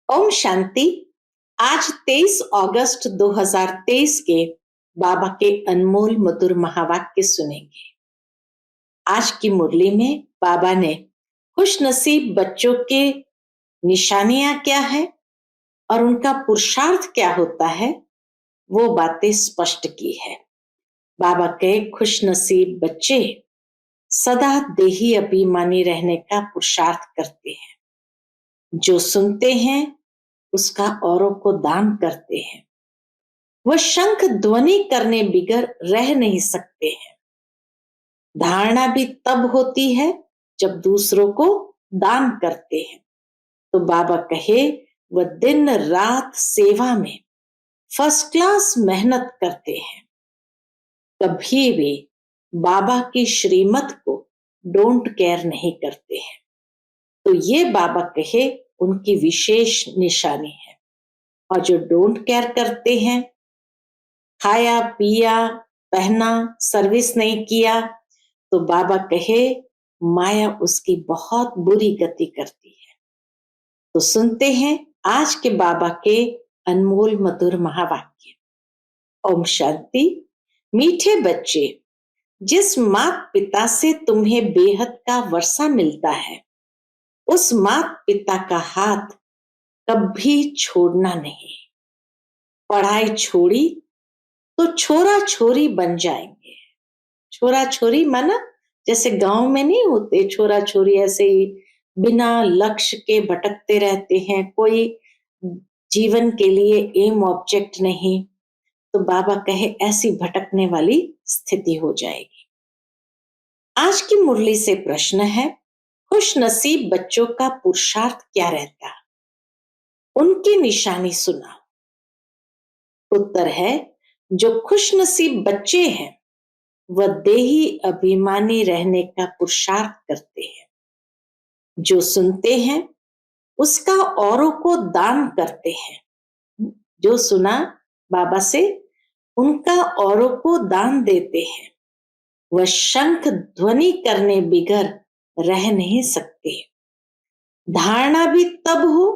ओम शांति। आज 23 अगस्त 2023 के बाबा के अनमोल मधुर महावाक्य सुनेंगे। आज की मुरली में बाबा ने खुश नसीब बच्चों के निशानियां क्या है और उनका पुरुषार्थ क्या होता है, वो बातें स्पष्ट की है। बाबा के खुश नसीब बच्चे सदा देही अभिमानी रहने का पुरुषार्थ करते हैं। जो सुनते हैं उसका औरों को दान करते हैं। वह शंख ध्वनि करने बिगर रह नहीं सकते हैं। धारणा भी तब होती है जब दूसरों को दान करते हैं। तो बाबा कहे वह दिन रात सेवा में फर्स्ट क्लास मेहनत करते हैं। कभी भी बाबा की श्रीमत को डोंट केयर नहीं करते हैं। तो ये बाबा कहे उनकी विशेष निशानी है। और जो डोंट केयर करते हैं, खाया पिया पहना सर्विस नहीं किया, तो बाबा कहे माया उसकी बहुत बुरी गति करती है। तो सुनते हैं आज के बाबा के अनमोल मधुर महावाक्य। ओम शांति। मीठे बच्चे, जिस माता पिता से तुम्हें बेहद का वर्षा मिलता है, उस माता पिता का हाथ कभी छोड़ना नहीं। पढ़ाई छोड़ी तो छोरा छोरी बन जाएंगे। छोरा छोरी माना जैसे गांव में नहीं होते, छोरा छोरी ऐसे ही बिना लक्ष्य के भटकते रहते हैं, कोई जीवन के लिए एम ऑब्जेक्ट नहीं। तो बाबा कहे ऐसी भटकने वाली स्थिति हो जाएगी। आज की मुरली से प्रश्न है, खुश नसीब बच्चों का पुरुषार्थ क्या रहता? उनकी निशानी सुना। उत्तर है, जो खुश नसीब बच्चे हैं वह देही अभिमानी रहने का पुरुषार्थ करते हैं। जो सुनते हैं उसका औरों को दान करते हैं। जो सुना बाबा से उनका औरों को दान देते हैं। वह शंख ध्वनि करने बिगर रह नहीं सकते। धारणा भी तब हो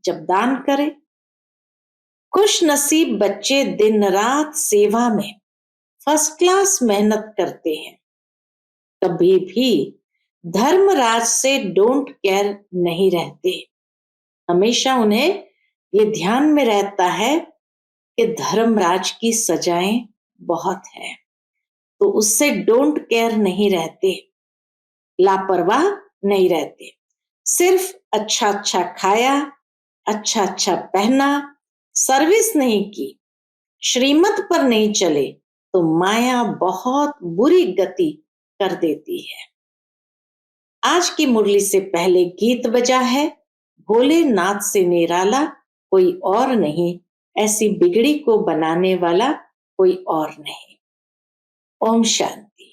जब दान करे। खुश नसीब बच्चे दिन रात सेवा में फर्स्ट क्लास मेहनत करते हैं। कभी भी धर्मराज से डोंट केयर नहीं रहते। हमेशा उन्हें ये ध्यान में रहता है कि धर्मराज की सजाएं बहुत है, तो उससे डोंट केयर नहीं रहते, लापरवाह नहीं रहते। सिर्फ अच्छा अच्छा खाया, अच्छा अच्छा पहना, सर्विस नहीं की, श्रीमत पर नहीं चले, तो माया बहुत बुरी गति कर देती है। आज की मुरली से पहले गीत बजा है, भोलेनाथ से निराला कोई और नहीं, ऐसी बिगड़ी को बनाने वाला कोई और नहीं। ओम शांति।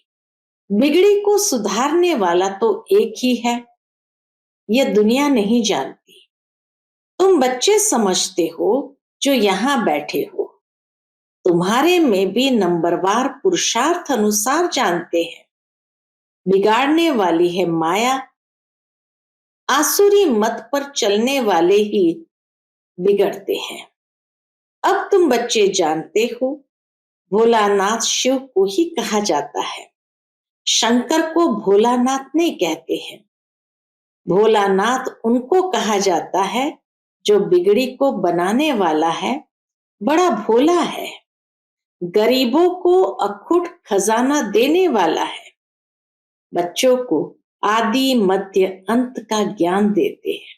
बिगड़ी को सुधारने वाला तो एक ही है, यह दुनिया नहीं जानती। तुम बच्चे समझते हो जो यहाँ बैठे हो, तुम्हारे में भी नंबरवार पुरुषार्थ अनुसार जानते हैं। बिगाड़ने वाली है माया, आसुरी मत पर चलने वाले ही बिगड़ते हैं। अब तुम बच्चे जानते हो, भोलानाथ शिव को ही कहा जाता है। शंकर को भोलानाथ नहीं कहते हैं। भोलानाथ उनको कहा जाता है जो बिगड़ी को बनाने वाला है, बड़ा भोला है, गरीबों को अखुट खजाना देने वाला है। बच्चों को आदि मध्य अंत का ज्ञान देते हैं,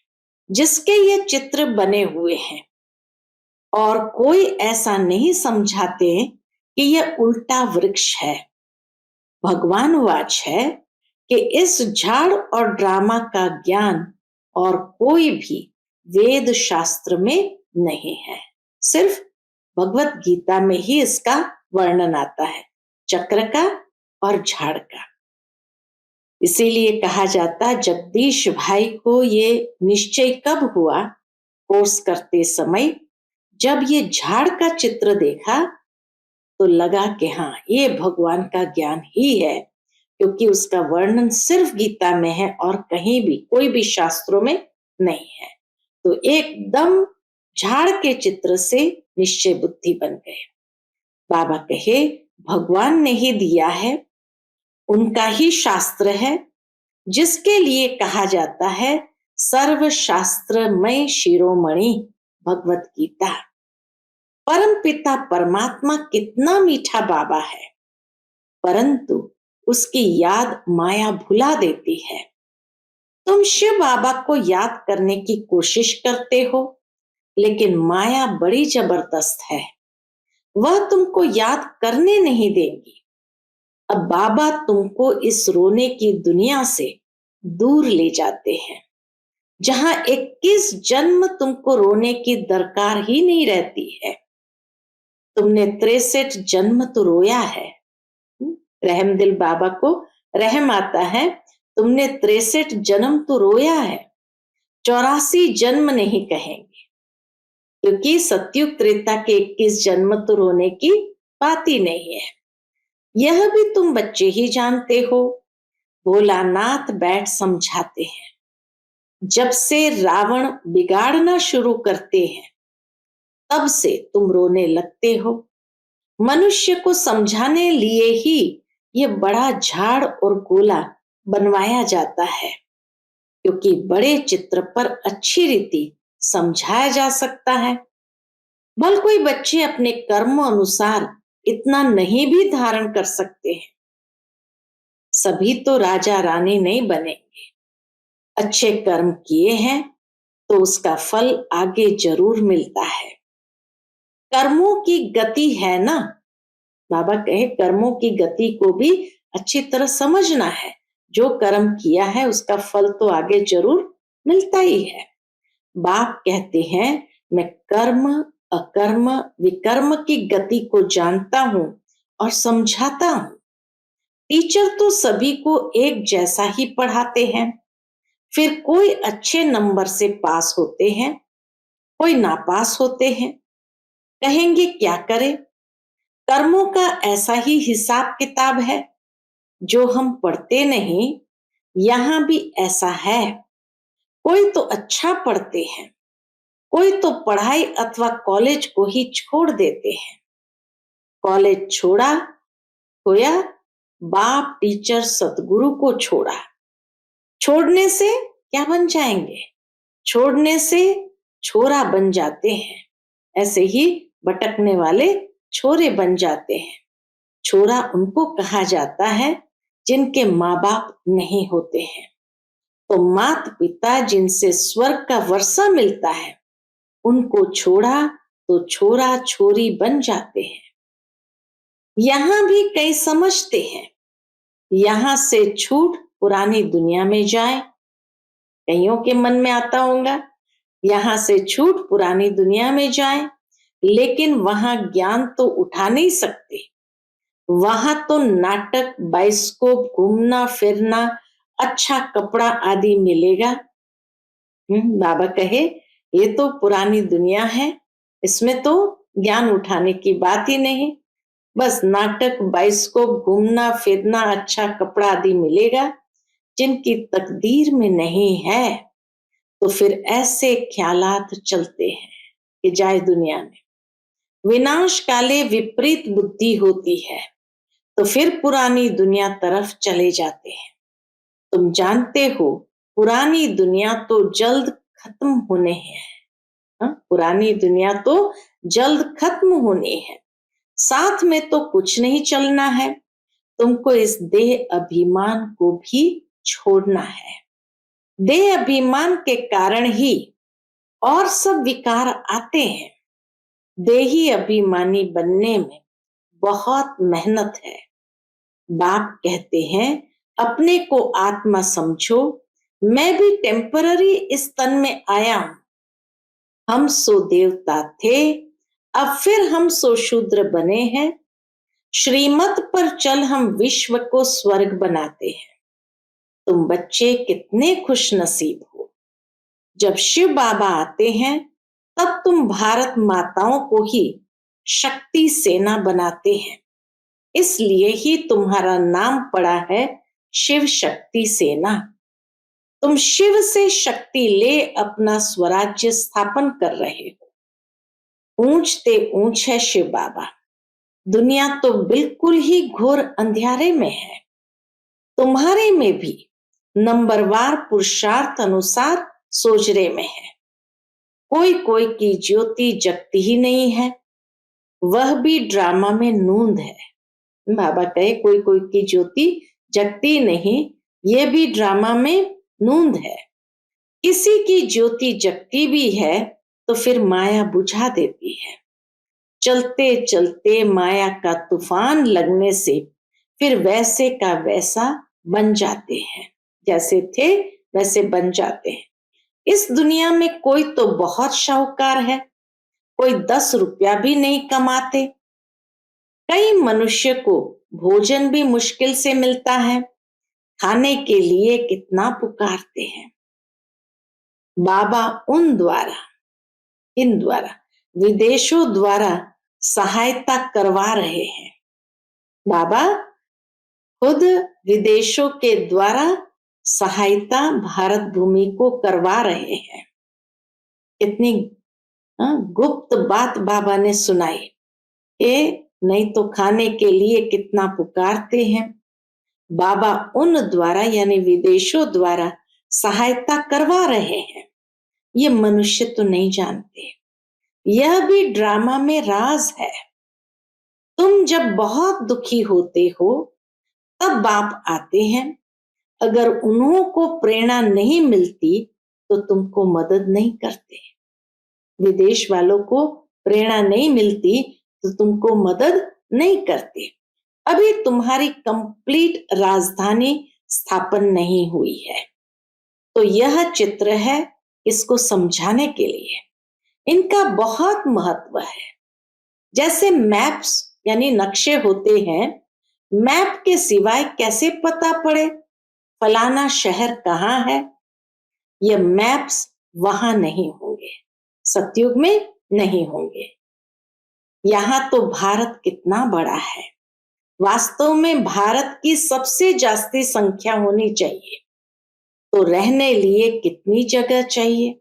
जिसके ये चित्र बने हुए हैं। और कोई ऐसा नहीं समझाते कि यह उल्टा वृक्ष है। भगवान वाच है कि इस झाड़ और ड्रामा का ज्ञान और कोई भी वेद शास्त्र में नहीं है। सिर्फ भगवत गीता में ही इसका वर्णन आता है, चक्र का और झाड़ का। इसीलिए कहा जाता, जगदीश भाई को ये निश्चय कब हुआ, कोर्स करते समय जब ये झाड़ का चित्र देखा तो लगा कि हाँ, ये भगवान का ज्ञान ही है, क्योंकि उसका वर्णन सिर्फ गीता में है और कहीं भी कोई भी शास्त्रों में नहीं है। तो एकदम झाड़ के चित्र से निश्चय बुद्धि बन गए। बाबा कहे भगवान ने ही दिया है, उनका ही शास्त्र है, जिसके लिए कहा जाता है सर्व शास्त्रमय शिरोमणि भगवत गीता। परम पिता परमात्मा कितना मीठा बाबा है, परंतु उसकी याद माया भुला देती है। तुम शिव बाबा को याद करने की कोशिश करते हो, लेकिन माया बड़ी जबरदस्त है, वह तुमको याद करने नहीं देगी। अब बाबा तुमको इस रोने की दुनिया से दूर ले जाते हैं, जहां 21 जन्म तुमको रोने की दरकार ही नहीं रहती है। तुमने 63 जन्म तो रोया है। रहमदिल बाबा को रहम आता है, तुमने 63 जन्म तो रोया है, 84 जन्म नहीं कहेंगे, क्योंकि सतयुग त्रेता के 21 जन्म तो रोने की बात ही नहीं है। यह भी तुम बच्चे ही जानते हो। भोलानाथ बैठ समझाते हैं। जब से रावण बिगाड़ना शुरू करते हैं, तब से तुम रोने लगते हो। मनुष्य को समझाने लिए ही ये बड़ा झाड़ और गोला बनवाया जाता है, क्योंकि बड़े चित्र पर अच्छी रीति समझाया जा सकता है। भल कोई बच्चे अपने कर्म अनुसार इतना नहीं भी धारण कर सकते हैं। सभी तो राजा रानी नहीं बनेंगे। अच्छे कर्म किए हैं तो उसका फल आगे जरूर मिलता है। कर्मों की गति है ना, बाबा कहे कर्मों की गति को भी अच्छी तरह समझना है। जो कर्म किया है उसका फल तो आगे जरूर मिलता ही है। बाप कहते हैं मैं कर्म अकर्म विकर्म की गति को जानता हूं और समझाता हूं। टीचर तो सभी को एक जैसा ही पढ़ाते हैं, फिर कोई अच्छे नंबर से पास होते हैं, कोई नापास होते हैं। कहेंगे क्या करें? कर्मों का ऐसा ही हिसाब किताब है, जो हम पढ़ते नहीं, यहां भी ऐसा है। कोई तो अच्छा पढ़ते हैं, कोई तो पढ़ाई अथवा कॉलेज को ही छोड़ देते हैं। कॉलेज छोड़ा खोया, बाप टीचर सतगुरु को छोड़ा। छोड़ने से क्या बन जाएंगे? छोड़ने से छोरा बन जाते हैं। ऐसे ही भटकने वाले छोरे बन जाते हैं। छोरा उनको कहा जाता है जिनके माँ बाप नहीं होते हैं। तो माता पिता जिनसे स्वर्ग का वर्षा मिलता है, उनको छोड़ा तो छोरा छोरी बन जाते हैं। यहां भी कई समझते हैं यहां से छूट पुरानी दुनिया में जाए। कईयों के मन में आता होगा यहां से छूट पुरानी दुनिया में जाए, लेकिन वहां ज्ञान तो उठा नहीं सकते। वहां तो नाटक, बाइस्कोप, घूमना फिरना, अच्छा कपड़ा आदि मिलेगा। बाबा कहे ये तो पुरानी दुनिया है, इसमें तो ज्ञान उठाने की बात ही नहीं। बस नाटक, बाइस्कोप, घूमना फिरना, अच्छा कपड़ा आदि मिलेगा। जिनकी तकदीर में नहीं है, तो फिर ऐसे ख्यालात चलते हैं कि जाए दुनिया में। विनाश काले विपरीत बुद्धि होती है, तो फिर पुरानी दुनिया तरफ चले जाते हैं। तुम जानते हो पुरानी दुनिया तो जल्द खत्म होने है। पुरानी दुनिया तो जल्द खत्म होनी है, साथ में तो कुछ नहीं चलना है। तुमको इस देह अभिमान को भी छोड़ना है। देह अभिमान के कारण ही और सब विकार आते हैं। देही अभिमानी बनने में बहुत मेहनत है। बाप कहते हैं अपने को आत्मा समझो, मैं भी टेम्पररी इस तन में आया हूं। हम सो देवता थे, अब फिर हम सो शूद्र बने हैं। श्रीमत पर चल हम विश्व को स्वर्ग बनाते हैं। तुम बच्चे कितने खुश नसीब हो। जब शिव बाबा आते हैं तब तुम भारत माताओं को ही शक्ति सेना बनाते हैं। इसलिए ही तुम्हारा नाम पड़ा है शिव शक्ति सेना। तुम शिव से शक्ति ले अपना स्वराज्य स्थापन कर रहे हो। ऊंचते ऊंच है शिव बाबा, दुनिया तो बिल्कुल ही घोर अंधियारे में है। तुम्हारे में भी नंबरवार पुरुषार्थ अनुसार सोजरे में है। कोई कोई की ज्योति जगती ही नहीं है, वह भी ड्रामा में नूंद है। बाबा कहे कोई कोई की ज्योति जगती नहीं, ये भी ड्रामा में नूंद है। किसी की ज्योति जगती भी है तो फिर माया बुझा देती है। चलते चलते माया का तूफान लगने से फिर वैसे का वैसा बन जाते हैं, जैसे थे वैसे बन जाते हैं। इस दुनिया में कोई तो बहुत शाहूकार है, कोई 10 रुपया भी नहीं कमाते। कई मनुष्य को भोजन भी मुश्किल से मिलता है, खाने के लिए कितना पुकारते हैं। बाबा इन द्वारा विदेशों द्वारा सहायता करवा रहे हैं। बाबा खुद विदेशों के द्वारा सहायता भारत भूमि को करवा रहे हैं। इतनी गुप्त बात बाबा ने सुनाई। ये नहीं तो खाने के लिए कितना पुकारते हैं। बाबा उन द्वारा यानी विदेशों द्वारा सहायता करवा रहे हैं। ये मनुष्य तो नहीं जानते, यह भी ड्रामा में राज है। तुम जब बहुत दुखी होते हो तब बाप आते हैं। अगर उन्हों को प्रेरणा नहीं मिलती तो तुमको मदद नहीं करते। विदेश वालों को प्रेरणा नहीं मिलती तो तुमको मदद नहीं करते। अभी तुम्हारी कंप्लीट राजधानी स्थापन नहीं हुई है। तो यह चित्र है, इसको समझाने के लिए। इनका बहुत महत्व है। जैसे मैप्स यानी नक्शे होते हैं, मैप के सिवाय कैसे पता पड़े फलाना शहर कहाँ है? ये मैप्स वहां नहीं होंगे, सतयुग में नहीं होंगे। यहाँ तो भारत कितना बड़ा है। वास्तव में भारत की सबसे जास्ती संख्या होनी चाहिए, तो रहने लिए कितनी जगह चाहिए?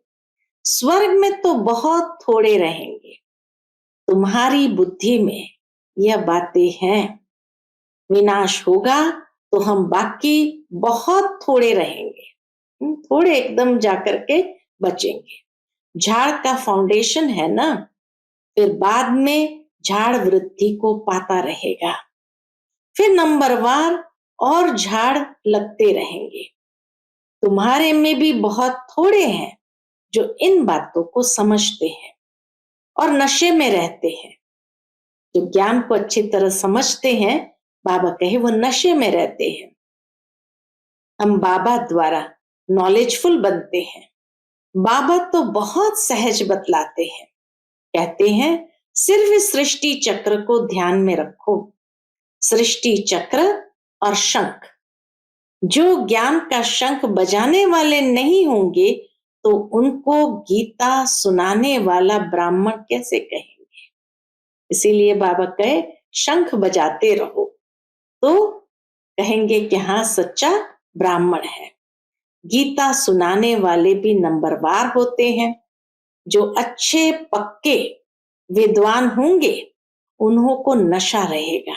स्वर्ग में तो बहुत थोड़े रहेंगे। तुम्हारी बुद्धि में यह बातें हैं। विनाश होगा तो हम बाकी बहुत थोड़े रहेंगे, थोड़े एकदम जाकर के बचेंगे। झाड़ का फाउंडेशन है ना, फिर बाद में झाड़ वृद्धि को पाता रहेगा। फिर नंबरवार और झाड़ लगते रहेंगे। तुम्हारे में भी बहुत थोड़े हैं जो इन बातों को समझते हैं और नशे में रहते हैं। जो ज्ञान को अच्छी तरह समझते हैं, बाबा कहे वो नशे में रहते हैं। हम बाबा द्वारा नॉलेजफुल बनते हैं। बाबा तो बहुत सहज बतलाते हैं। कहते हैं सिर्फ सृष्टि चक्र को ध्यान में रखो। सृष्टि चक्र और शंख। जो ज्ञान का शंख बजाने वाले नहीं होंगे तो उनको गीता सुनाने वाला ब्राह्मण कैसे कहेंगे? इसीलिए बाबा कहे शंख बजाते रहो, तो कहेंगे कि हाँ सच्चा ब्राह्मण है। गीता सुनाने वाले भी नंबरवार होते हैं। जो अच्छे पक्के विद्वान होंगे उन्हों को नशा रहेगा।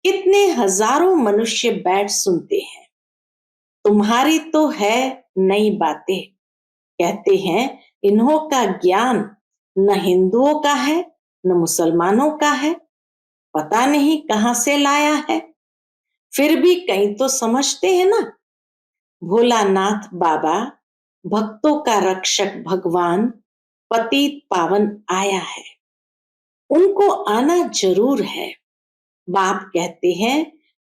कितने हजारों मनुष्य बैठ सुनते हैं। तुम्हारी तो है नई बातें। कहते हैं इन्हों का ज्ञान न हिंदुओं का है न मुसलमानों का है, पता नहीं कहां से लाया है। फिर भी कहीं तो समझते हैं ना। भोलानाथ बाबा भक्तों का रक्षक भगवान पतित पावन आया है, उनको आना जरूर है। बाप कहते हैं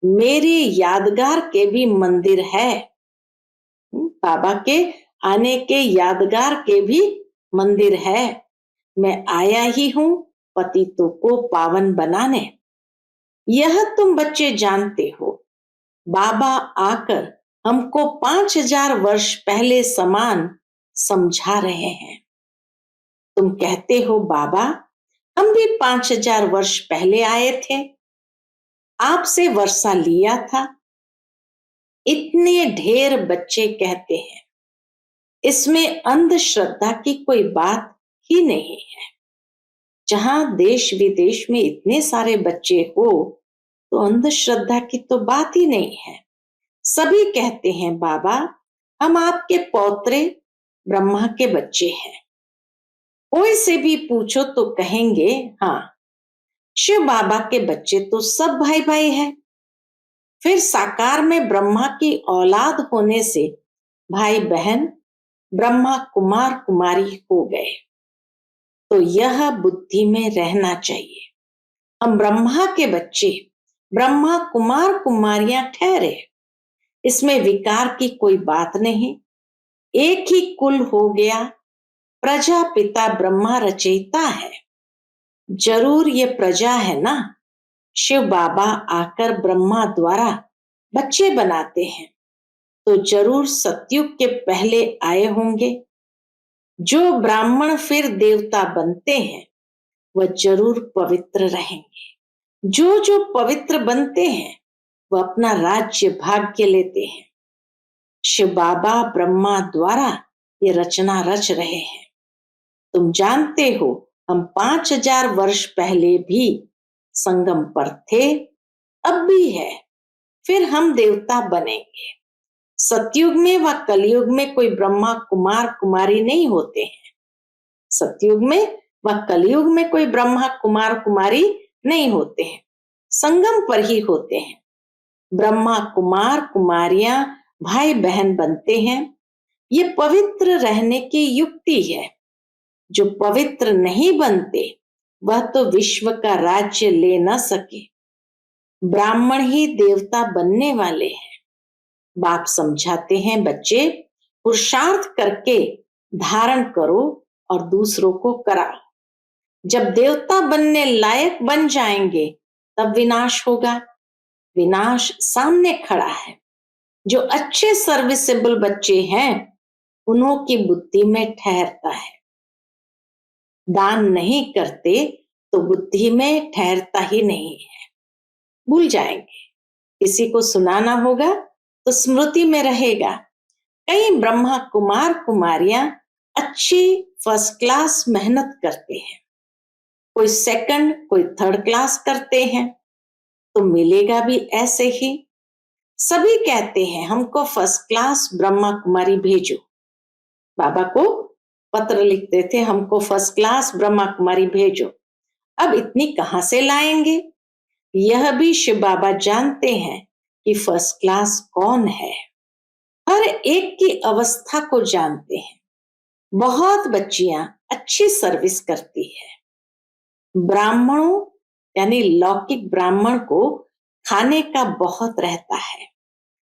मेरे यादगार के भी मंदिर है। बाबा के आने के यादगार के भी मंदिर है। मैं आया ही हूं पतितों को पावन बनाने। यह तुम बच्चे जानते हो। बाबा आकर हमको 5000 वर्ष पहले समान समझा रहे हैं। तुम कहते हो बाबा हम भी 5000 वर्ष पहले आए थे, आपसे वर्षा लिया था। इतने ढेर बच्चे कहते हैं इसमें अंधश्रद्धा की कोई बात ही नहीं है। जहां देश विदेश में इतने सारे बच्चे हो तो अंधश्रद्धा की तो बात ही नहीं है। सभी कहते हैं बाबा हम आपके पौत्रे ब्रह्मा के बच्चे हैं। कोई से भी पूछो तो कहेंगे हाँ, शिव बाबा के बच्चे तो सब भाई भाई हैं। फिर साकार में ब्रह्मा की औलाद होने से भाई बहन ब्रह्मा कुमार कुमारी हो गए। तो यह बुद्धि में रहना चाहिए। हम ब्रह्मा के बच्चे ब्रह्मा कुमार कुमारियां ठहरे, इसमें विकार की कोई बात नहीं। एक ही कुल हो गया, प्रजापिता ब्रह्मा रचयिता है। जरूर ये प्रजा है ना, शिव बाबा आकर ब्रह्मा द्वारा बच्चे बनाते हैं तो जरूर सतयुग के पहले आए होंगे। जो ब्राह्मण फिर देवता बनते हैं वह जरूर पवित्र रहेंगे। जो जो पवित्र बनते हैं वह अपना राज्य भाग्य लेते हैं। शिव बाबा ब्रह्मा द्वारा ये रचना रच रहे हैं। तुम जानते हो हम 5000 वर्ष पहले भी संगम पर थे, अब भी है, फिर हम देवता बनेंगे। सतयुग में व कलयुग में कोई ब्रह्मा कुमार कुमारी नहीं होते हैं। सतयुग में व कलयुग में कोई ब्रह्मा कुमार कुमारी नहीं होते हैं, संगम पर ही होते हैं। ब्रह्मा कुमार कुमारियां भाई बहन बनते हैं। ये पवित्र रहने की युक्ति है। जो पवित्र नहीं बनते वह तो विश्व का राज्य ले न सके। ब्राह्मण ही देवता बनने वाले हैं। बाप समझाते हैं बच्चे पुरुषार्थ करके धारण करो और दूसरों को कराओ। जब देवता बनने लायक बन जाएंगे तब विनाश होगा। विनाश सामने खड़ा है। जो अच्छे सर्विसेबल बच्चे हैं उन्हों की बुद्धि में ठहरता है। दान नहीं करते तो बुद्धि में ठहरता ही नहीं है, भूल जाएंगे। किसी को सुनाना होगा तो स्मृति में रहेगा। कई ब्रह्मा कुमार कुमारियां अच्छी फर्स्ट क्लास मेहनत करते हैं, कोई सेकंड कोई थर्ड क्लास करते हैं, तो मिलेगा भी ऐसे ही। सभी कहते हैं हमको फर्स्ट क्लास ब्रह्मा कुमारी भेजो। बाबा को पत्र लिखते थे हमको फर्स्ट क्लास ब्रह्मा कुमारी भेजो। अब इतनी कहां से लाएंगे? यह भी शिव बाबा जानते हैं कि फर्स्ट क्लास कौन है। हर एक की अवस्था को जानते हैं। बहुत बच्चियां अच्छी सर्विस करती है। ब्राह्मणों यानी लौकिक ब्राह्मण को खाने का बहुत रहता है।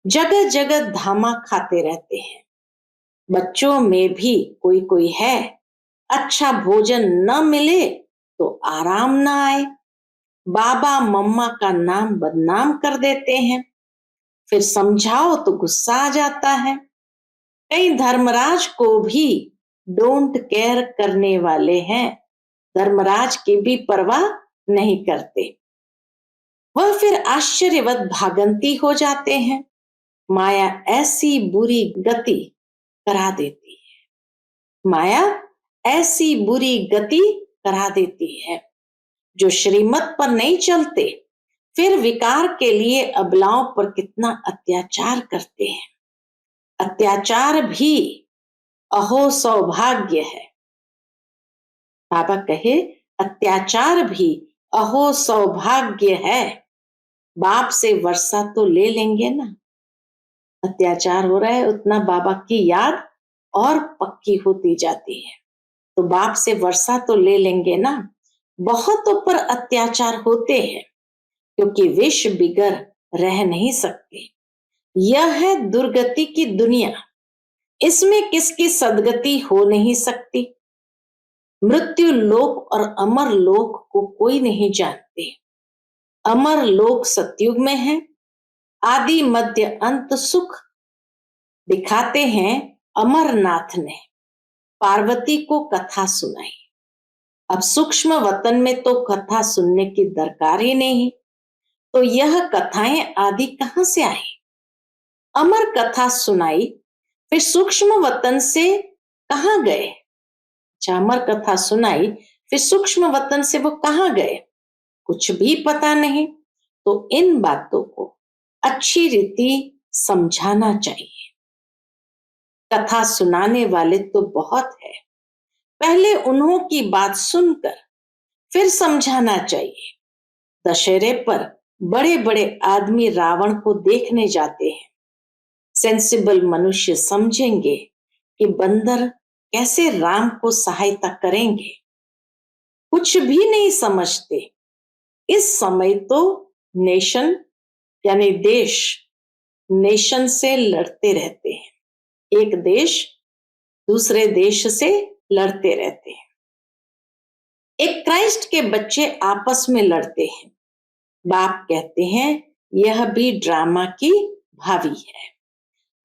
जगह जगह धामा खाते रहते हैं। बच्चों में भी कोई कोई है, अच्छा भोजन न मिले तो आराम न आए, बाबा मम्मा का नाम बदनाम कर देते हैं। फिर समझाओ तो गुस्सा आ जाता है। कई धर्मराज को भी डोंट केयर करने वाले हैं, धर्मराज की भी परवाह नहीं करते। वह फिर आश्चर्यवत भागंती हो जाते हैं। माया ऐसी बुरी गति करा देती है। माया ऐसी बुरी गति करा देती है। जो श्रीमत पर नहीं चलते फिर विकार के लिए अबलाओं पर कितना अत्याचार करते हैं। अत्याचार भी अहो सौभाग्य है। बाबा कहे अत्याचार भी अहो सौभाग्य है। बाप से वर्षा तो ले लेंगे ना। अत्याचार हो रहा है उतना बाबा की याद और पक्की होती जाती है। तो बाप से वर्षा तो ले लेंगे ना। बहुतों पर अत्याचार होते हैं क्योंकि विष बिगर रह नहीं सकते। यह है दुर्गति की दुनिया। इसमें किसकी सदगति हो नहीं सकती। मृत्यु लोक और अमर लोक को कोई नहीं जानते। अमर लोक सतयुग में है। आदि मध्य अंत सुख दिखाते हैं। अमरनाथ ने पार्वती को कथा सुनाई। अब सूक्ष्म वतन में तो कथा सुनने की दरकार ही नहीं, तो यह कथाएं आदि कहां से आई। अमर कथा सुनाई फिर सूक्ष्म वतन से कहाँ गए? अमर कथा सुनाई, फिर सूक्ष्म वतन से वो कहाँ गए? कुछ भी पता नहीं। तो इन बातों को अच्छी रीति समझाना चाहिए। कथा सुनाने वाले तो बहुत है, पहले उन्हों की बात सुनकर फिर समझाना चाहिए। दशहरे पर बड़े बड़े आदमी रावण को देखने जाते हैं। सेंसिबल मनुष्य समझेंगे कि बंदर कैसे राम को सहायता करेंगे। कुछ भी नहीं समझते। इस समय तो नेशन यानी देश नेशन से लड़ते रहते हैं। एक देश दूसरे देश से लड़ते रहते हैं। एक क्राइस्ट के बच्चे आपस में लड़ते हैं। बाप कहते हैं यह भी ड्रामा की भावी है।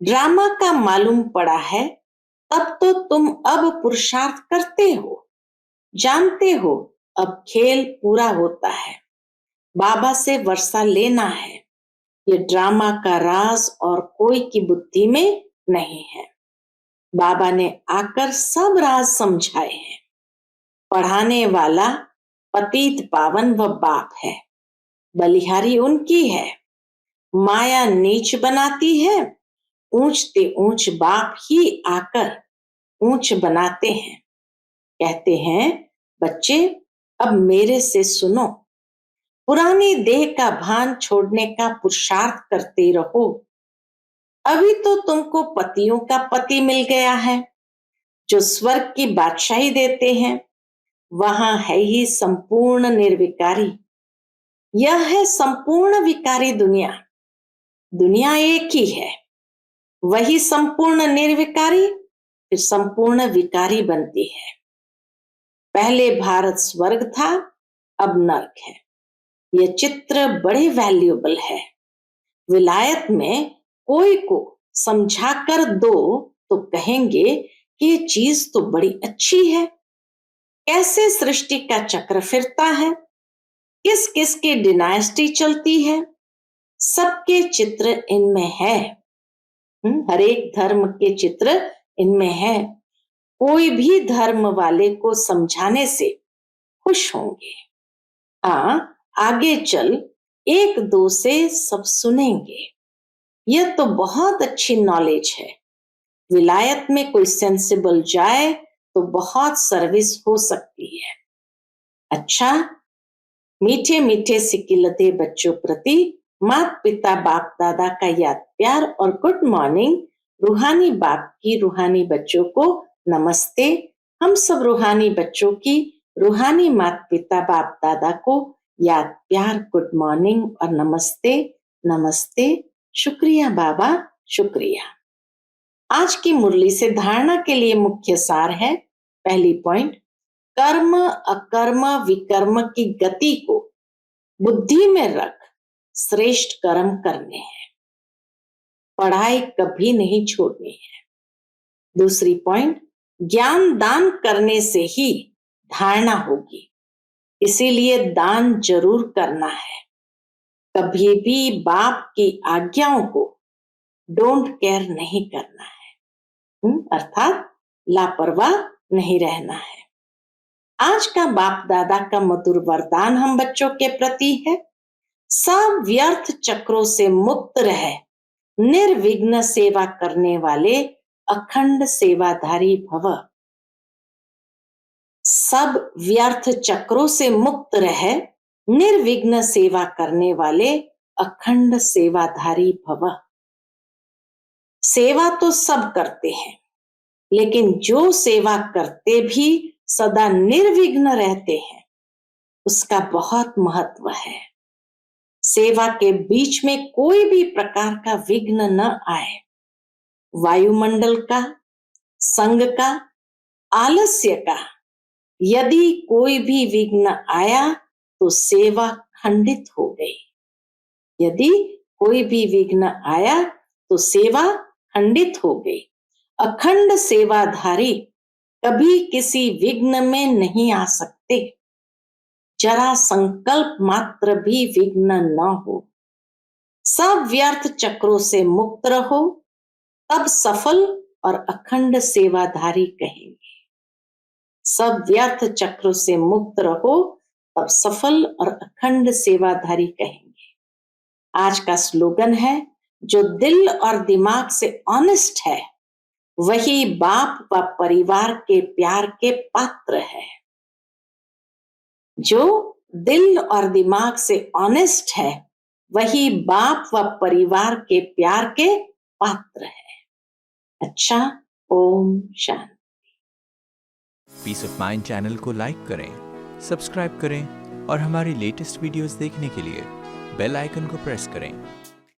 ड्रामा का मालूम पड़ा है तब तो तुम अब पुरुषार्थ करते हो, जानते हो अब खेल पूरा होता है, बाबा से वर्षा लेना है। ये ड्रामा का राज और कोई की बुद्धि में नहीं है। बाबा ने आकर सब राज समझाए हैं। पढ़ाने वाला पतित पावन व बाप है, बलिहारी उनकी है। माया नीच बनाती है, ऊंचते ऊंच बाप ही आकर ऊंच बनाते हैं। कहते हैं बच्चे अब मेरे से सुनो, पुरानी देह का भान छोड़ने का पुरुषार्थ करते रहो। अभी तो तुमको पतियों का पति मिल गया है जो स्वर्ग की बादशाही देते हैं। वहां है ही संपूर्ण निर्विकारी। यह है संपूर्ण विकारी दुनिया। दुनिया एक ही है, वही संपूर्ण निर्विकारी फिर संपूर्ण विकारी बनती है। पहले भारत स्वर्ग था, अब नर्क है। यह चित्र बड़े वैल्यूएबल है। विलायत में कोई को समझा कर दो तो कहेंगे कि ये चीज तो बड़ी अच्छी है। कैसे सृष्टि का चक्र फिरता है, किस किस की डिनाइस्टी चलती है, सबके चित्र इनमें है। हर एक धर्म के चित्र इनमें है। कोई भी धर्म वाले को समझाने से खुश होंगे। हाँ, आगे चल एक दो से सब सुनेंगे। यह तो बहुत अच्छी नॉलेज है। विलायत में कोई सेंसिबल जाए तो बहुत सर्विस हो सकती है। अच्छा, मीठे मीठे सिकिलते बच्चों प्रति माता पिता बाप दादा का याद प्यार और गुड मॉर्निंग। रूहानी बाप की रूहानी बच्चों को नमस्ते। हम सब रूहानी बच्चों की रूहानी माता पिता बाप दादा को याद प्यार गुड मॉर्निंग और नमस्ते। नमस्ते। शुक्रिया बाबा, शुक्रिया। आज की मुरली से धारणा के लिए मुख्य सार है। पहली पॉइंट, कर्म अकर्म विकर्म की गति को बुद्धि में रख श्रेष्ठ कर्म करने हैं। पढ़ाई कभी नहीं छोड़नी है। दूसरी पॉइंट, ज्ञान दान करने से ही धारणा होगी, इसीलिए दान जरूर करना है। कभी भी बाप की आज्ञाओं को डोंट केयर नहीं करना है, अर्थात लापरवाह नहीं रहना है। आज का बाप दादा का मधुर वरदान हम बच्चों के प्रति है, सब व्यर्थ चक्रों से मुक्त रहे, निर्विघ्न सेवा करने वाले अखंड सेवाधारी भव। सब व्यर्थ चक्रों से मुक्त रहे, निर्विघ्न सेवा करने वाले अखंड सेवाधारी भव। सेवा तो सब करते हैं, लेकिन जो सेवा करते भी सदा निर्विघ्न रहते हैं, उसका बहुत महत्व है। सेवा के बीच में कोई भी प्रकार का विघ्न न आए। वायुमंडल का, संग का, आलस्य का यदि कोई भी विघ्न आया तो सेवा खंडित हो गई। यदि कोई भी विघ्न आया तो सेवा खंडित हो गई। अखंड सेवाधारी कभी किसी विघ्न में नहीं आ सकते। जरा संकल्प मात्र भी विघ्न न हो। सब व्यर्थ चक्रों से मुक्त रहो, तब सफल और अखंड सेवाधारी कहेंगे। सब व्यर्थ चक्रों से मुक्त रहो, तब सफल और अखंड सेवाधारी कहेंगे। आज का स्लोगन है, जो दिल और दिमाग से ऑनेस्ट है वही बाप व परिवार के प्यार के पात्र है। जो दिल और दिमाग से ऑनेस्ट है वही बाप व परिवार के प्यार के पात्र है। अच्छा, Om Shanti. Piece of mind channel को लाइक करें, सब्सक्राइब करें और हमारी लेटेस्ट वीडियोस देखने के लिए बेल आइकन को प्रेस करें।